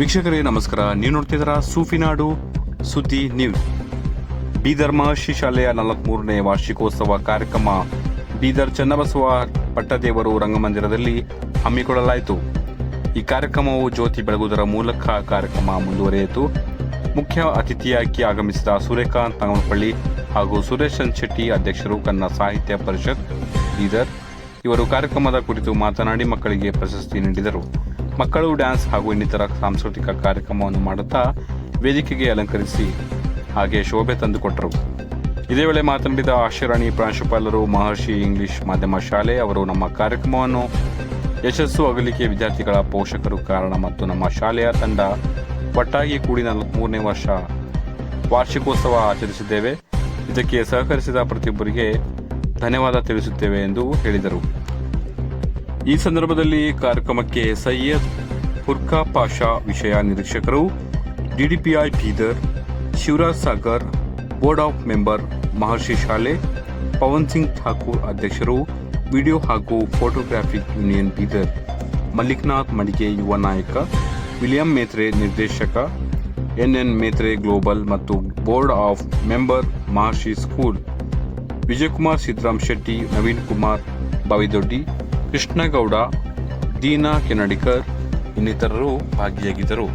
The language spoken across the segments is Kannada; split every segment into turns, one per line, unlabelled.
ವೀಕ್ಷಕರೇ ನಮಸ್ಕಾರ. ನೀವು ನೋಡ್ತಿದ್ದೀರಾ ಸೂಫಿನಾಡು ಸುದ್ದಿ ನ್ಯೂಸ್. ಬೀದರ್ ಮಹರ್ಷಿ ಶಾಲೆಯ 43ನೇ ವಾರ್ಷಿಕೋತ್ಸವ ಕಾರ್ಯಕ್ರಮ ಬೀದರ್ ಚನ್ನಬಸವ ಪಟ್ಟದೇವರು ರಂಗಮಂದಿರದಲ್ಲಿ ಹಮ್ಮಿಕೊಳ್ಳಲಾಯಿತು. ಈ ಕಾರ್ಯಕ್ರಮವು ಜ್ಯೋತಿ ಬೆಳಗುವುದರ ಮೂಲಕ ಕಾರ್ಯಕ್ರಮ ಮುಂದುವರಿಯಿತು. ಮುಖ್ಯ ಅತಿಥಿಯಾಗಿ ಆಗಮಿಸಿದ ಸೂರ್ಯಕಾಂತ್ ನಾಗನಪಳ್ಳಿ ಹಾಗೂ ಸುರೇಶನ್ ಶೆಟ್ಟಿ ಅಧ್ಯಕ್ಷರು ಕನ್ನಡ ಸಾಹಿತ್ಯ ಪರಿಷತ್ ಬೀದರ್ ಇವರು ಕಾರ್ಯಕ್ರಮದ ಕುರಿತು ಮಾತನಾಡಿ ಮಕ್ಕಳಿಗೆ ಪ್ರಶಸ್ತಿ ನೀಡಿದರು. ಮಕ್ಕಳು ಡ್ಯಾನ್ಸ್ ಹಾಗೂ ಇನ್ನಿತರ ಸಾಂಸ್ಕೃತಿಕ ಕಾರ್ಯಕ್ರಮವನ್ನು ಮಾಡುತ್ತಾ ವೇದಿಕೆಗೆ ಅಲಂಕರಿಸಿ ಹಾಗೆ ಶೋಭೆ ತಂದುಕೊಟ್ಟರು. ಇದೇ ವೇಳೆ ಮಾತನಾಡಿದ ಆಶೀರಾಣಿ ಪ್ರಾಂಶುಪಾಲರು ಮಹರ್ಷಿ ಇಂಗ್ಲಿಷ್ ಮಾಧ್ಯಮ ಶಾಲೆ ಅವರು ನಮ್ಮ ಕಾರ್ಯಕ್ರಮವನ್ನು ಯಶಸ್ಸು ಆಗಲಿಕ್ಕೆ ವಿದ್ಯಾರ್ಥಿಗಳ ಪೋಷಕರು ಕಾರಣ ಮತ್ತು ನಮ್ಮ ಶಾಲೆಯ ತಂಡ ಒಟ್ಟಾಗಿ ಕೂಡಿ 43ನೇ ವರ್ಷ ವಾರ್ಷಿಕೋತ್ಸವ ಆಚರಿಸಿದ್ದೇವೆ. ಇದಕ್ಕೆ ಸಹಕರಿಸಿದ ಪ್ರತಿಯೊಬ್ಬರಿಗೆ ಧನ್ಯವಾದ ತಿಳಿಸುತ್ತೇವೆ ಎಂದು ಹೇಳಿದರು. ಈ ಸಂದರ್ಭದಲ್ಲಿ ಕಾರ್ಯಕ್ರಮಕ್ಕೆ ಸೈಯದ್ ಫುರ್ಕಾ ಪಾಷಾ ವಿಷಯ ನಿರೀಕ್ಷಕರು, DDPI Bidar, Shivraj Sagar board of member Maharshi ಶಾಲೆ, ಪವನ್ ಸಿಂಗ್ ಠಾಕೂರ್ ಅಧ್ಯಕ್ಷರು, ವಿಡಿಯೋ ಹಾಗೂ ಫೋಟೋಗ್ರಾಫಿಕ್ ಯೂನಿಯನ್ ಬೀದರ್, ಮಲ್ಲಿಕ್ನಾಥ್ ಮಡಿಗೆ ಯುವ ನಾಯಕ, ವಿಲಿಯಂ ಮೇತ್ರೆ ನಿರ್ದೇಶಕ, ಎನ್ಎನ್ ಮೇತ್ರೆ ಗ್ಲೋಬಲ್ ಮತ್ತು board of member Maharshi school, Vijayakumar Siddaram Shetty, Naveen Kumar Bavidoddi, Krishnagowda, Deena Kenadikar ಇನ್ನಿತರರು ಭಾಗಿಯಾಗಿದ್ದರು.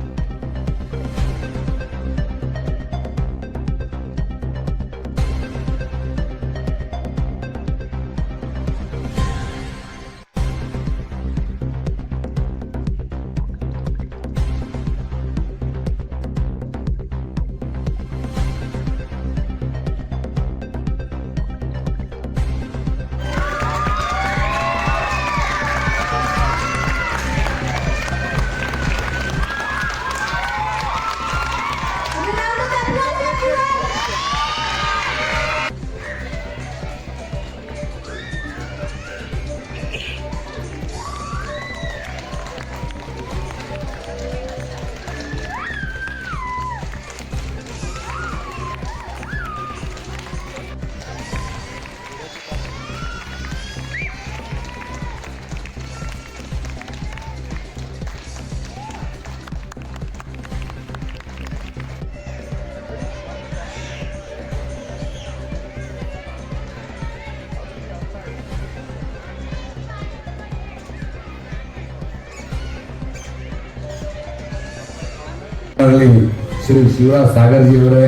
ಶ್ರೀ ಶಿವರಾಜ್ ಸಾಗರ್ ಜಿ ಅವರೇ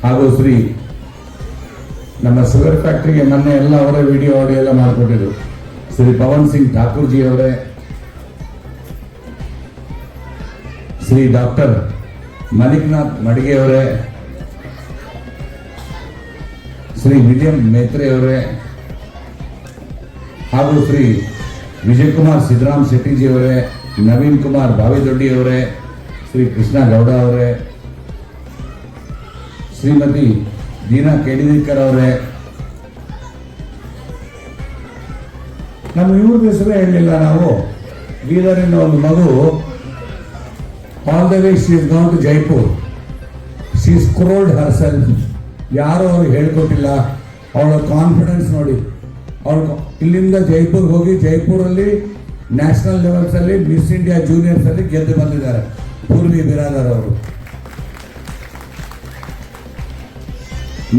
ಹಾಗೂ ಶ್ರೀ ನಮ್ಮ ಶುಗರ್ ಫ್ಯಾಕ್ಟರಿಗೆ ಮೊನ್ನೆ ಎಲ್ಲ ಅವರ ವಿಡಿಯೋ ಆಡಿಯೋ ಎಲ್ಲ ಮಾಡಿಕೊಟ್ಟಿದ್ರು ಶ್ರೀ ಪವನ್ ಸಿಂಗ್ ಠಾಕೂರ್ ಜಿ ಅವರೇ, ಶ್ರೀ ಡಾಕ್ಟರ್ ಮಲ್ಲಿಕ್ನಾಥ್ ಮಡಿಗೆ ಅವರೇ, ಶ್ರೀ ವಿಲಿಯಂ ಮೇತ್ರೆ ಅವರೇ ಹಾಗೂ ಶ್ರೀ ವಿಜಯಕುಮಾರ್ ಸಿದ್ದರಾಮ್ ಶೆಟ್ಟಿ ಜಿ ಅವರೇ, ನವೀನ್ ಕುಮಾರ್ ಬಾವಿದೊಡ್ಡಿ ಅವರೇ, ಶ್ರೀ ಕೃಷ್ಣಗೌಡ ಅವರೇ, ಶ್ರೀಮತಿ ದೀನಾ ಕೆಡಿಕರ್ ಅವರೇ, ನಮ್ಮ ಇವ್ರ ಹೆಸರೇ ಹೇಳಲಿಲ್ಲ ನಾವು. ಬೀದರಿನ ಒಂದು ಮಗು all the way she is gone to Jaipur, she scrolled herself. ಯಾರು ಅವ್ರಿಗೆ ಹೇಳ್ಕೊಟ್ಟಿಲ್ಲ. ಅವಳ ಕಾನ್ಫಿಡೆನ್ಸ್ ನೋಡಿ. ಅವಳು ಇಲ್ಲಿಂದ ಜೈಪುರ್ ಹೋಗಿ ಜೈಪುರಲ್ಲಿ ನ್ಯಾಷನಲ್ ಲೆವೆಲ್ಸ್ ಅಲ್ಲಿ ಮಿಸ್ ಇಂಡಿಯಾ ಜೂನಿಯರ್ಸ್ ಅಲ್ಲಿ ಗೆದ್ದು ಬಂದಿದ್ದಾರೆ. ಪೂರ್ವಿ ಬಿರಾದರ್ ಅವರು.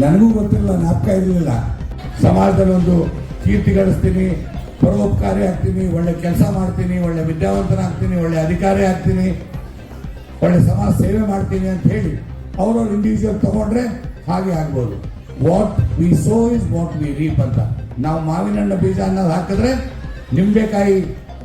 ನನಗೂ ಗೊತ್ತಿರಲಿಲ್ಲ, ಜ್ಞಾಪಕ ಇರಲಿಲ್ಲ. ಸಮಾಜದಲ್ಲಿ ಒಂದು ಕೀರ್ತಿ ಗಳಿಸ್ತೀನಿ, ಪರೋಪಕಾರಿ ಆಗ್ತೀನಿ, ಒಳ್ಳೆ ಕೆಲಸ ಮಾಡ್ತೀನಿ, ಒಳ್ಳೆ ವಿದ್ಯಾವಂತನಾಗ್ತೀನಿ, ಒಳ್ಳೆ ಅಧಿಕಾರಿ ಆಗ್ತೀನಿ, ಒಳ್ಳೆ ಸಮಾಜ ಸೇವೆ ಮಾಡ್ತೀನಿ ಅಂತ ಹೇಳಿ ಅವ್ರವ್ರ ಇಂಡಿವಿಜುವಲ್ ತಗೊಂಡ್ರೆ ಹಾಗೆ ಆಗ್ಬೋದು. What we so is what we reap ಅಂತ. ನಾವು ಮಾವಿನ ಹಣ್ಣು ಬೀಜ ಅನ್ನೋದು ಹಾಕಿದ್ರೆ ನಿಂಬೆಕಾಯಿ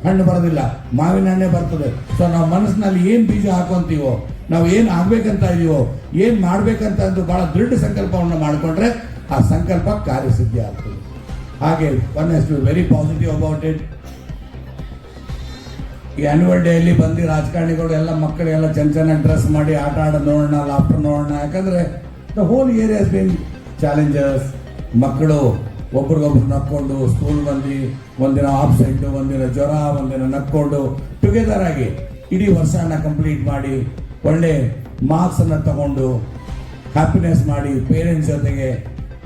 ಹಣ್ಣು ಬರೋದಿಲ್ಲ, ಮಾವಿನ ಹಣ್ಣೆ ಬರ್ತದೆ. ಸೊ ನಾವು ಮನಸ್ಸಿನಲ್ಲಿ ಏನ್ ಬೀಜ ಹಾಕೊಂತೀವೋ, ನಾವು ಏನ್ ಆಗ್ಬೇಕಂತ ಇದೀವೋ, ಏನ್ ಮಾಡ್ಬೇಕಂತ ಅಂದು ಬಹಳ ದೃಢ ಸಂಕಲ್ಪವನ್ನು ಮಾಡಿಕೊಂಡ್ರೆ ಆ ಸಂಕಲ್ಪ ಕಾರ್ಯಸಿದ್ಧಿ ಆಗ್ತದೆ. ಹಾಗೆ one has to be very positive about it. ಈ ಆನ್ಯುವಲ್ ಡೇ ಅಲ್ಲಿ ಬಂದು ರಾಜಕಾರಣಿಗಳು ಎಲ್ಲ ಮಕ್ಕಳಿಗೆಲ್ಲ ಚೆನ್ನಾಗಿ ಡ್ರೆಸ್ ಮಾಡಿ ಆಟ ಆಡೋದು ನೋಡೋಣ, ಲಾಫ್ಟರ್ ನೋಡೋಣ. ಯಾಕಂದ್ರೆ the whole area has been challenges. ಮಕ್ಕಳು ಒಬ್ರಿಗೊಬ್ರು ನಕ್ಕೊಂಡು ಸ್ಕೂಲ್ ಬಂದು ಒಂದಿನ ಆಬ್ಸೆಂಟ್, ಒಂದಿನ ಜ್ವರ, ಒಂದಿನ ನಕ್ಕೊಂಡು ಟುಗೆದರ್ ಆಗಿ ಇಡೀ ವರ್ಷನ ಕಂಪ್ಲೀಟ್ ಮಾಡಿ ಒಳ್ಳೆ ಮಾರ್ಕ್ಸ್ ಅನ್ನ ತಗೊಂಡು ಹ್ಯಾಪಿನೆಸ್ ಮಾಡಿ ಪೇರೆಂಟ್ಸ್ ಜೊತೆಗೆ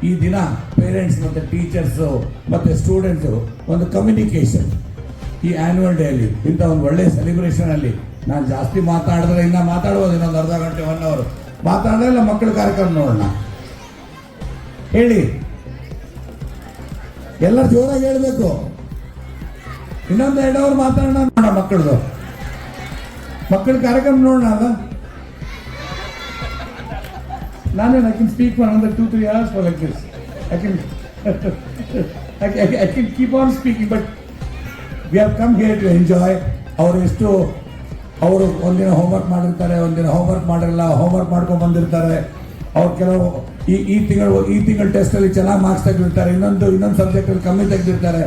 ಈ ದಿನ ಪೇರೆಂಟ್ಸ್ ಮತ್ತು ಟೀಚರ್ಸು ಮತ್ತು ಸ್ಟೂಡೆಂಟ್ಸು ಒಂದು ಕಮ್ಯುನಿಕೇಷನ್, ಈ ಆನ್ಯುವಲ್ ಡೇ ಅಲ್ಲಿ ಇಂಥ ಒಂದು ಒಳ್ಳೆ ಸೆಲೆಬ್ರೇಷನ್ ಅಲ್ಲಿ ನಾನು ಜಾಸ್ತಿ ಮಾತಾಡಿದ್ರೆ ಇನ್ನ ಮಾತಾಡ್ಬೋದು, ಇನ್ನೊಂದು ಅರ್ಧ ಗಂಟೆ 1 hour ಮಾತಾಡಿದ್ರೆ ಮಕ್ಕಳ ಕಾರ್ಯಕ್ರಮ ನೋಡೋಣ. ಹೇಳಿ, ಎಲ್ಲರೂ ಜೋರಾಗಿ ಹೇಳ್ಬೇಕು. ಇನ್ನೊಂದು 2 hour ಮಾತಾಡೋಣ ನೋಡ ಮಕ್ಕಳದು, ಮಕ್ಕಳ ಕಾರ್ಯಕ್ರಮ ನೋಡೋಣ. ಅಲ್ಲ ನಾನೇನು I can speak for another 2-3 hours for like this. I can keep on speaking, but we have come here to enjoy. ಅವರು ಒಂದಿನ ಹೋಮ್ವರ್ಕ್ ಮಾಡಿರ್ತಾರೆ, ಒಂದಿನ ಹೋಮ್ವರ್ಕ್ ಮಾಡಿರಲ್ಲ, ಹೋಮ್ವರ್ಕ್ ಮಾಡ್ಕೊಂಡು ಬಂದಿರ್ತಾರೆ. ಅವ್ರು ಕೆಲವು ಈ ತಿಂಗಳು ಟೆಸ್ಟಲ್ಲಿ ಚೆನ್ನಾಗಿ ಮಾರ್ಕ್ಸ್ ತೆಗೆದಿರ್ತಾರೆ, ಇನ್ನೊಂದು ಸಬ್ಜೆಕ್ಟಲ್ಲಿ ಕಮ್ಮಿ ತೆಗೆದಿರ್ತಾರೆ.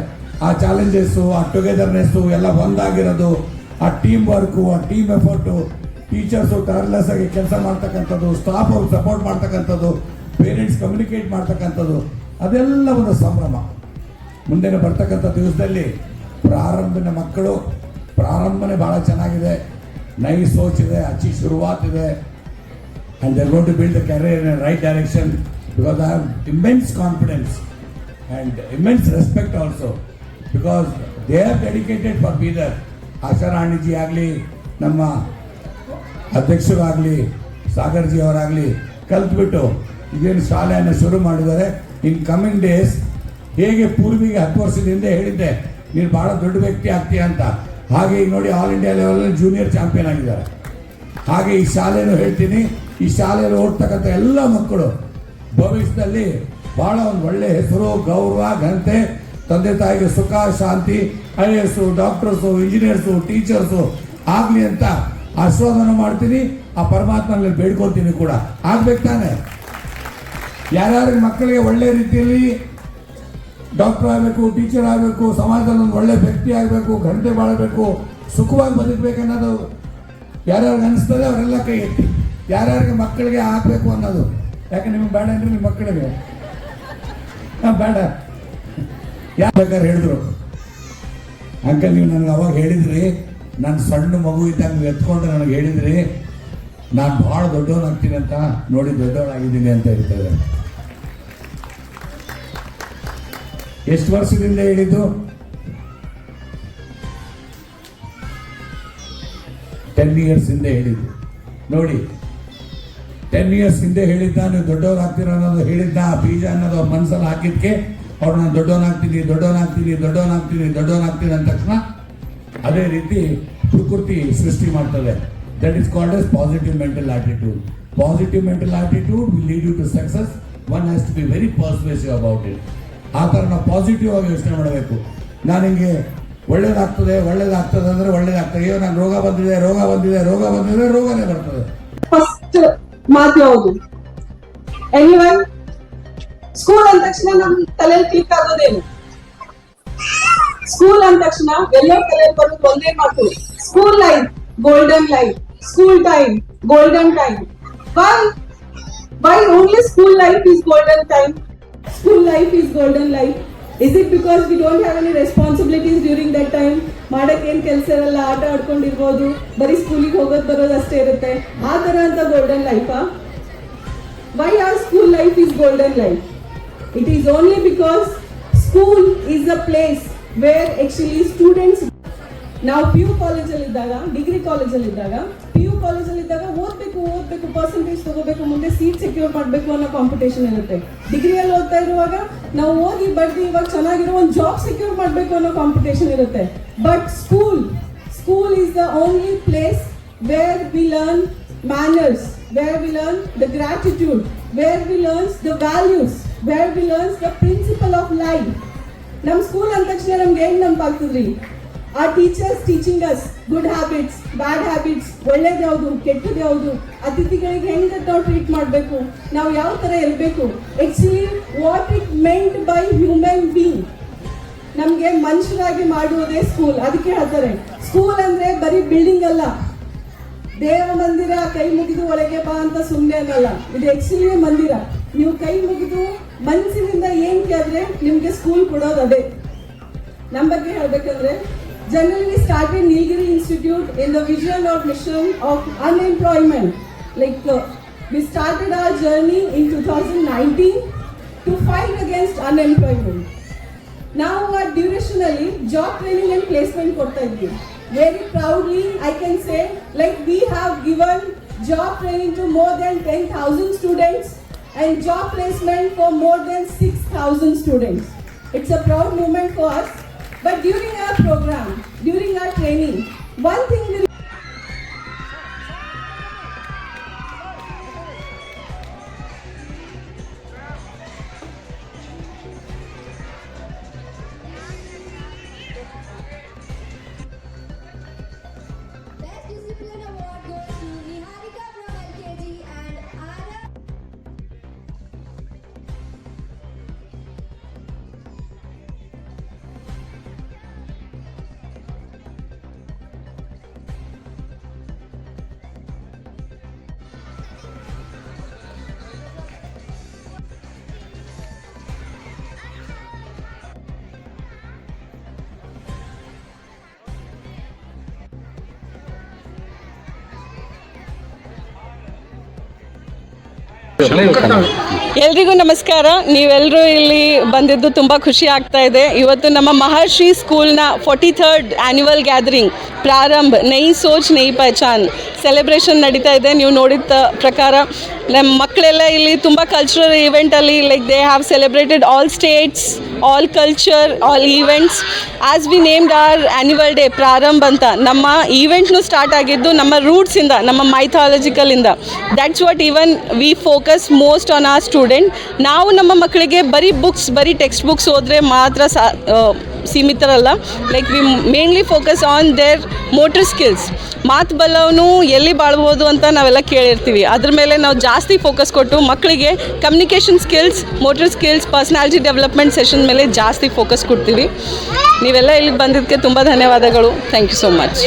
ಆ ಚಾಲೆಂಜಸ್ಸು, ಆ ಟುಗೆದರ್ನೆಸ್ಸು ಎಲ್ಲ ಒಂದಾಗಿರೋದು, ಆ ಟೀಮ್ ವರ್ಕು, ಆ ಟೀಮ್ ಎಫರ್ಟು, ಟೀಚರ್ಸು ಟೈರ್ಲೆಸ್ ಆಗಿ ಕೆಲಸ ಮಾಡ್ತಕ್ಕಂಥದ್ದು, ಸ್ಟಾಫ್ ಅವ್ರಿಗೆ ಸಪೋರ್ಟ್ ಮಾಡ್ತಕ್ಕಂಥದ್ದು, ಪೇರೆಂಟ್ಸ್ ಕಮ್ಯುನಿಕೇಟ್ ಮಾಡ್ತಕ್ಕಂಥದ್ದು, ಅದೆಲ್ಲ ಒಂದು ಸಂಭ್ರಮ. ಮುಂದಿನ ಬರ್ತಕ್ಕಂಥ ದಿವಸದಲ್ಲಿ ಪ್ರಾರಂಭನೆ ಬಹಳ ಚೆನ್ನಾಗಿದೆ, ನೈಸ್ ಸೋಚ್ ಇದೆ, ಅಚ್ಚಿ ಶುರುವಾತ್ ಇದೆ. and they're going to build a career in a right direction because I have immense confidence and immense respect also because they are dedicated for Bidar. ಆಶಾ ರಾಣಿಜಿ ಆಗಲಿ, ನಮ್ಮ ಅಧ್ಯಕ್ಷರಾಗಲಿ, ಸಾಗರ್ ಜಿ ಅವರಾಗಲಿ ಕಲ್ತ್ಬಿಟ್ಟು ಇದೇನು ಶಾಲೆಯನ್ನು ಶುರು ಮಾಡಿದ್ದಾರೆ. ಇನ್ ಕಮಿಂಗ್ ಡೇಸ್ ಹೇಗೆ ಪೂರ್ವಿಗೆ 10 ವರ್ಷದ ಹಿಂದೆ ಹೇಳಿದ್ದೆ ನೀನು ಬಹಳ ದೊಡ್ಡ ವ್ಯಕ್ತಿ ಆಗ್ತೀಯ ಅಂತ, ಹಾಗೆ ಈಗ ನೋಡಿ all India level junior champion ಆಗಿದ್ದಾರೆ. ಹಾಗೆ ಈ ಶಾಲೆನೂ ಹೇಳ್ತೀನಿ, ಈ ಶಾಲೆಯಲ್ಲಿ ಓಡ್ತಕ್ಕಂಥ ಎಲ್ಲ ಮಕ್ಕಳು ಭವಿಷ್ಯದಲ್ಲಿ ಬಹಳ ಒಂದು ಒಳ್ಳೆ ಹೆಸರು, ಗೌರವ, ಘನತೆ, ತಂದೆ ತಾಯಿಗೆ ಸುಖ, ಶಾಂತಿ, IAS, ಡಾಕ್ಟರ್ಸು, ಇಂಜಿನಿಯರ್ಸು, ಟೀಚರ್ಸು ಆಗಲಿ ಅಂತ ಆಶೀರ್ವಾದನ ಮಾಡ್ತೀನಿ. ಆ ಪರಮಾತ್ಮನಲ್ಲಿ ಬೇಡ್ಕೊಳ್ತೀನಿ ಕೂಡ. ಆಗ್ಬೇಕು ತಾನೆ? ಯಾರ್ಯಾರಿಗೆ ಮಕ್ಕಳಿಗೆ ಒಳ್ಳೆ ರೀತಿಯಲ್ಲಿ ಡಾಕ್ಟರ್ ಆಗಬೇಕು, ಟೀಚರ್ ಆಗಬೇಕು, ಸಮಾಜದಲ್ಲಿ ಒಂದು ಒಳ್ಳೆ ವ್ಯಕ್ತಿ ಆಗಬೇಕು, ಘನತೆ ಬಾಳಬೇಕು, ಸುಖವಾಗಿ ಬದುಕಬೇಕನ್ನೋದು ಯಾರ್ಯಾರಿಗೆ ಅನಿಸ್ತದೆ ಅವರೆಲ್ಲ ಕೈ ಎತ್ತಿ. ಯಾರ್ಯಾರಿಗೆ ಮಕ್ಕಳಿಗೆ ಆಗಬೇಕು ಅನ್ನೋದು, ಯಾಕೆ ನಿಮ್ಗೆ ಬೇಡ ಅಂದ್ರೆ ನಿಮ್ಮ ಮಕ್ಕಳಿಗೆ ಬೇಡ ಯಾರು ಬೇಕಾದ್ರೆ ಹೇಳಿದ್ರು. ಅಂಕಲ್ ನೀವು ನನಗೆ ಅವಾಗ ಹೇಳಿದ್ರಿ, ನಾನು ಸಣ್ಣ ಮಗು ಇದ್ದಾಗ ನೀವು ಎತ್ಕೊಂಡು ನನಗೆ ಹೇಳಿದ್ರಿ ನಾನು ಭಾಳ ದೊಡ್ಡವನಾಗ್ತೀನಿ ಅಂತ, ನೋಡಿ ದೊಡ್ಡವನಾಗಿದ್ದೀನಿ ಅಂತ ಹೇಳ್ತಾರೆ. ಎಷ್ಟು ವರ್ಷದಿಂದ ಹೇಳಿದ್ದು? 10 years ಹಿಂದೆ ಹೇಳಿದ್ದು. ನೋಡಿ 10 years ಹಿಂದೆ ಹೇಳಿದ್ದ ನೀವು ದೊಡ್ಡವರಾಗ್ತೀರ ಅನ್ನೋದು ಹೇಳಿದ್ದ, ಆ ಬೀಜ ಅನ್ನೋದು ಅವ್ರ ಮನಸ್ಸಲ್ಲಿ ಹಾಕಿದ್ಕೆ ಅವ್ರು ನಾನು ದೊಡ್ಡವನಾಗ್ತೀನಿ ಅಂದ ತಕ್ಷಣ ಅದೇ ರೀತಿ ಪ್ರಕೃತಿ ಸೃಷ್ಟಿ ಮಾಡ್ತದೆ. That is called as positive mental attitude. Positive mental attitude will lead you to success. One has to be very persuasive about it. ಆ ಥರ ನಾವು ಪಾಸಿಟಿವ್ ಆಗಿ ಯೋಚನೆ ಮಾಡಬೇಕು. ನಾನು ಹಿಂಗೆ ಒಳ್ಳೇದಾಗ್ತದೆ ಅಂದ್ರೆ ಒಳ್ಳೇದಾಗ್ತದೆ. ಅಯ್ಯೋ ನಾನು ರೋಗ ಬಂದಿದೆ ರೋಗನೇ ಬರ್ತದೆ.
ಫಸ್ಟ್ ಮಾತು ಯಾವುದು? ಎನಿವನ್ ಸ್ಕೂಲ್ ಅಂದ ತಕ್ಷಣ ನಮ್ ತಲೆಯಲ್ಲಿ ಕ್ಲಿಕ್ ಆಗೋದೇನು? ಸ್ಕೂಲ್ ಅಂದ ತಕ್ಷಣ ಎಲ್ಲರ ತಲೆಯಲ್ಲಿ ಬರೋದು ಒಂದೇ ಮಾತು, school life golden life, school time golden time. Why only school life is golden time? School life is golden life. Is it because we don't have any responsibilities during that time? ಮಾಡಕ್ಕೆ ಏನ್ ಕೆಲಸ ಇರಲ್ಲ, ಆಟ ಆಡ್ಕೊಂಡಿರ್ಬೋದು, ಬರೀ ಸ್ಕೂಲಿಗೆ ಹೋಗೋದು ಬರೋದು ಅಷ್ಟೇ ಇರುತ್ತೆ, ಆ ತರ ಅಂತ golden ಲೈಫಾ? Why our school life is golden life? It is only because school is a place where actually students, ನಾವು PU ಕಾಲೇಜಲ್ಲಿ ಇದ್ದಾಗ, ಡಿಗ್ರಿ ಕಾಲೇಜಲ್ಲಿ ಇದ್ದಾಗ, PU ಕಾಲೇಜಲ್ಲಿ ಇದ್ದಾಗ ಓದ್ಬೇಕು, ಪರ್ಸೆಂಟೇಜ್ ತಗೋಬೇಕು, ಮುಂದೆ ಸೀಟ್ ಸೆಕ್ಯೂರ್ ಮಾಡಬೇಕು ಅನ್ನೋ ಕಾಂಪಿಟೇಷನ್ ಇರುತ್ತೆ. ಡಿಗ್ರಿಯಲ್ಲಿ ಓದ್ತಾ ಇರುವಾಗ ನಾವು ಓದಿ ಬಡ್ದು ಇವಾಗ ಚೆನ್ನಾಗಿರೋ ಒಂದು ಜಾಬ್ ಸೆಕ್ಯೂರ್ ಮಾಡಬೇಕು ಅನ್ನೋ ಕಾಂಪಿಟೇಷನ್ ಇರುತ್ತೆ. But school is the only place where we learn manners, where we learn the gratitude, where we learn the values, where we learn the principle of life. Nam school ಅಂದ ತಕ್ಷಣ ನಮ್ಗೆ ಏನ್ ನೆನಪಾಗ್ತದ್ರಿ? ಆ teachers teaching us good habits, bad habits, ಒಳ್ಳೇದು ಯಾವುದು, ಕೆಟ್ಟದ್ದು ಯಾವುದು, ಅತಿಥಿಗಳಿಗೆ ಹೆಂಗೆ ನಾವು ಟ್ರೀಟ್ ಮಾಡಬೇಕು, ನಾವು ಯಾವ ತರ ಇರಬೇಕು, actually what it made by human being. ನಮ್ಗೆ ಮನುಷ್ಯರಾಗಿ ಮಾಡುವುದೇ ಸ್ಕೂಲ್. ಅದಕ್ಕೆ ಹೇಳ್ತಾರೆ ಸ್ಕೂಲ್ ಅಂದ್ರೆ ಬರೀ ಬಿಲ್ಡಿಂಗ್ ಅಲ್ಲ, ದೇವ ಮಂದಿರ, ಕೈ ಮುಗಿದು ಒಳಗೆ ಬಾ ಅಂತ ಸುಮ್ಮನೆ ಅನ್ನಲ್ಲ. ಇದು ಆಕ್ಚುಲಿ ಮಂದಿರ. ನೀವು ಕೈ ಮುಗಿದು ಮನಸ್ಸಿನಿಂದ ಏನ್ ಕೇಳಿದ್ರೆ ನಿಮ್ಗೆ ಸ್ಕೂಲ್ ಕೊಡೋದು ಅದೇ. ನಮ್ಮ ಬಗ್ಗೆ ಹೇಳ್ಬೇಕಂದ್ರೆ, generally started Nilgiri institute in the vision of mission of unemployment. Like we started our journey in 2019 to fight against unemployment. ನಾವು ಡ್ಯೂರೇಷನಲ್ಲಿ ಜಾಬ್ ಟ್ರೈನಿಂಗ್ ಅಂಡ್ ಪ್ಲೇಸ್ಮೆಂಟ್ ಕೊಡ್ತಾ ಇದ್ವಿ. Very proudly I can say like we have given job training to more than 10,000 students and job placement for more than 6,000 students. It's a proud moment for us. But during our program, during our training, one thing we
Best Discipline Award goes to Niharika from LKG and Anna.
ಎಲ್ರಿಗೂ ನಮಸ್ಕಾರ. ನೀವೆಲ್ಲರೂ ಇಲ್ಲಿ ಬಂದಿದ್ದು ತುಂಬ ಖುಷಿ ಆಗ್ತಾ ಇದೆ. ಇವತ್ತು ನಮ್ಮ ಮಹರ್ಷಿ ಸ್ಕೂಲ್ನ 43rd ಆ್ಯನ್ಯುವಲ್ ಗ್ಯಾದರಿಂಗ್ ಪ್ರಾರಂಭ ನೈ ಸೋಚ್ ನೈ ಪಹಚಾನ್ ಸೆಲೆಬ್ರೇಷನ್ ನಡೀತಾ ಇದೆ. ನೀವು ನೋಡಿದ ಪ್ರಕಾರ ನಮ್ಮ ಮಕ್ಕಳೆಲ್ಲ ಇಲ್ಲಿ ತುಂಬ ಕಲ್ಚರಲ್ ಈವೆಂಟಲ್ಲಿ like they have celebrated all states, all culture, all events. As we named our annual day ಪ್ರಾರಂಭ ಅಂತ ನಮ್ಮ ಈವೆಂಟ್ನು ಸ್ಟಾರ್ಟ್ ಆಗಿದ್ದು ನಮ್ಮ ರೂಟ್ಸಿಂದ, ನಮ್ಮ ಮೈಥಾಲಜಿಕಲಿಂದ. That's what even we focus most on our student. ನಾವು ನಮ್ಮ ಮಕ್ಕಳಿಗೆ ಬರೀ ಟೆಕ್ಸ್ಟ್ ಬುಕ್ಸ್ ಓದಿದ್ರೆ ಮಾತ್ರ ಸೀಮಿತರಲ್ಲ. Like we mainly focus on their motor skills. ಮಾತು ಬಲ್ಲವನು ಎಲ್ಲಿ ಬಾಳ್ಬೋದು ಅಂತ ನಾವೆಲ್ಲ ಕೇಳಿರ್ತೀವಿ. ಅದ್ರ ಮೇಲೆ ನಾವು ಜಾಸ್ತಿ ಫೋಕಸ್ ಕೊಟ್ಟು ಮಕ್ಕಳಿಗೆ communication skills, motor skills, personality development session ಮೇಲೆ ಜಾಸ್ತಿ ಫೋಕಸ್ ಕೊಡ್ತೀವಿ. ನೀವೆಲ್ಲ ಇಲ್ಲಿಗೆ ಬಂದಿದ್ದಕ್ಕೆ ತುಂಬ ಧನ್ಯವಾದಗಳು. Thank you so much.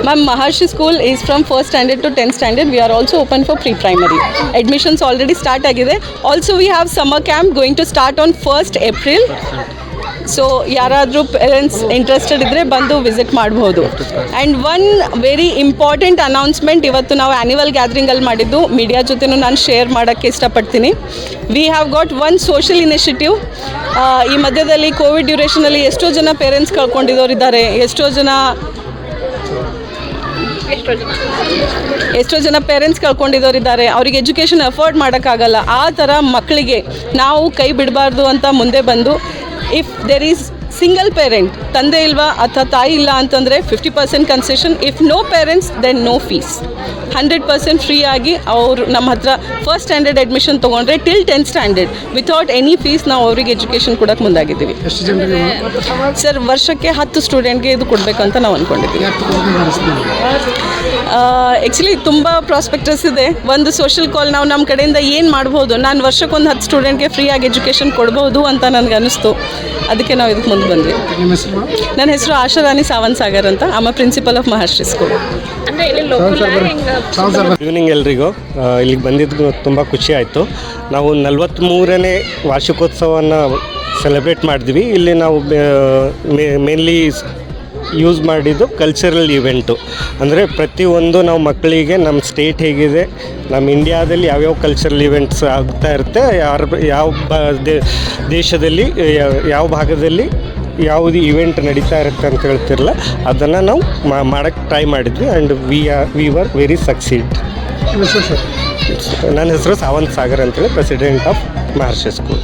Ma'am, Maharshi School is from 1st standard to 10th standard. We are also open for pre-primary. Admissions already start agide. Also we have summer camp going to start on 1st April. So ಯಾರಾದರೂ ಪೇರೆಂಟ್ಸ್ ಇಂಟ್ರೆಸ್ಟೆಡ್ ಇದ್ದರೆ ಬಂದು ವಿಸಿಟ್ ಮಾಡ್ಬೋದು. And one very important announcement ಇವತ್ತು ನಾವು ಆ್ಯನ್ಯುವಲ್ ಗ್ಯಾದ್ರಿಂಗಲ್ಲಿ ಮಾಡಿದ್ದು ಮೀಡಿಯಾ ಜೊತೆನೂ ನಾನು ಶೇರ್ ಮಾಡೋಕ್ಕೆ ಇಷ್ಟಪಡ್ತೀನಿ. We have got one social initiative. ಈ ಮಧ್ಯದಲ್ಲಿ ಕೋವಿಡ್ ಡ್ಯೂರೇಷನಲ್ಲಿ ಎಷ್ಟೋ ಜನ ಪೇರೆಂಟ್ಸ್ ಕಳ್ಕೊಂಡಿದ್ದವರಿದ್ದಾರೆ, ಎಷ್ಟೋ ಜನ ಪೇರೆಂಟ್ಸ್ ಕಳ್ಕೊಂಡಿದ್ದವರಿದ್ದಾರೆ. ಅವ್ರಿಗೆ ಎಜುಕೇಷನ್ ಅಫೋರ್ಡ್ ಮಾಡೋಕ್ಕಾಗಲ್ಲ. ಆ ಥರ ಮಕ್ಕಳಿಗೆ ನಾವು ಕೈ ಬಿಡಬಾರ್ದು ಅಂತ ಮುಂದೆ ಬಂದು if there is single parent, ತಂದೆ ಇಲ್ವಾ ಅಥವಾ ತಾಯಿ ಇಲ್ಲ ಅಂತಂದರೆ 50% concession. If no parents then no fees. 100% free ಆಗಿ ಅವರು ನಮ್ಮ ಹತ್ರ 1st ಸ್ಟ್ಯಾಂಡರ್ಡ್ ಅಡ್ಮಿಷನ್ ತೊಗೊಂಡ್ರೆ till 10th standard without any fees ನಾವು ಅವ್ರಿಗೆ ಎಜುಕೇಷನ್ ಕೊಡೋಕ್ಕೆ ಮುಂದಾಗಿದ್ದೀವಿ. ಸರ್, ವರ್ಷಕ್ಕೆ 10 ಸ್ಟೂಡೆಂಟ್ಗೆ ಇದು ಕೊಡಬೇಕಂತ ನಾವು ಅಂದ್ಕೊಂಡಿದ್ದೀವಿ. ಆ್ಯಕ್ಚುಲಿ ತುಂಬ ಪ್ರಾಸ್ಪೆಕ್ಟಸ್ ಇದೆ. ಒಂದು ಸೋಷಲ್ ಕಾಲ್ ನಾವು ನಮ್ಮ ಕಡೆಯಿಂದ ಏನು ಮಾಡ್ಬೋದು, ನಾನು ವರ್ಷಕ್ಕೊಂದು 10 ಸ್ಟೂಡೆಂಟ್ಗೆ ಫ್ರೀಯಾಗಿ ಎಜುಕೇಷನ್ ಕೊಡ್ಬೋದು ಅಂತ ನನಗೆ ಅನ್ನಿಸ್ತು. ಅದಕ್ಕೆ ನಾವು ಇದಕ್ಕೆ ಮುಂದೆ ಬಂದ್ವಿ. ನನ್ನ ಹೆಸರು ಆಶಾರಾಣಿ ಸಾವಂತ್ ಸಾಗರ್ ಅಂತ. Am principal of Maharshi school.
Evening ಎಲ್ರಿಗೂ. ಇಲ್ಲಿಗೆ ಬಂದಿದ್ದು ತುಂಬ ಖುಷಿ ಆಯಿತು. ನಾವು 43ನೇ ವಾರ್ಷಿಕೋತ್ಸವವನ್ನು ಸೆಲೆಬ್ರೇಟ್ ಮಾಡಿದ್ವಿ. ಇಲ್ಲಿ ನಾವು ಮೇನ್ಲಿ ಯೂಸ್ ಮಾಡಿದ್ದು ಕಲ್ಚರಲ್ ಇವೆಂಟು. ಅಂದರೆ ಪ್ರತಿಯೊಂದು ನಾವು ಮಕ್ಕಳಿಗೆ ನಮ್ಮ ಸ್ಟೇಟ್ ಹೇಗಿದೆ, ನಮ್ಮ ಇಂಡಿಯಾದಲ್ಲಿ ಯಾವ್ಯಾವ ಕಲ್ಚರಲ್ ಇವೆಂಟ್ಸ್ ಆಗ್ತಾ ಇರುತ್ತೆ, ಯಾವ ದೇಶದಲ್ಲಿ ಯಾವ ಭಾಗದಲ್ಲಿ ಯಾವುದು ಇವೆಂಟ್ ನಡೀತಾ ಇರುತ್ತೆ ಅಂತ ಹೇಳ್ತಿರಲ್ಲ, ಅದನ್ನು ನಾವು ಮಾಡೋಕ್ಕೆ ಟ್ರೈ ಮಾಡಿದ್ವಿ. And we were very succeed. ನನ್ನ ಹೆಸರು ಸಾವಂತ್ ಸಾಗರ್ ಅಂತೇಳಿ, ಪ್ರೆಸಿಡೆಂಟ್ ಆಫ್ ಮಹರ್ಷಿ ಸ್ಕೂಲ್.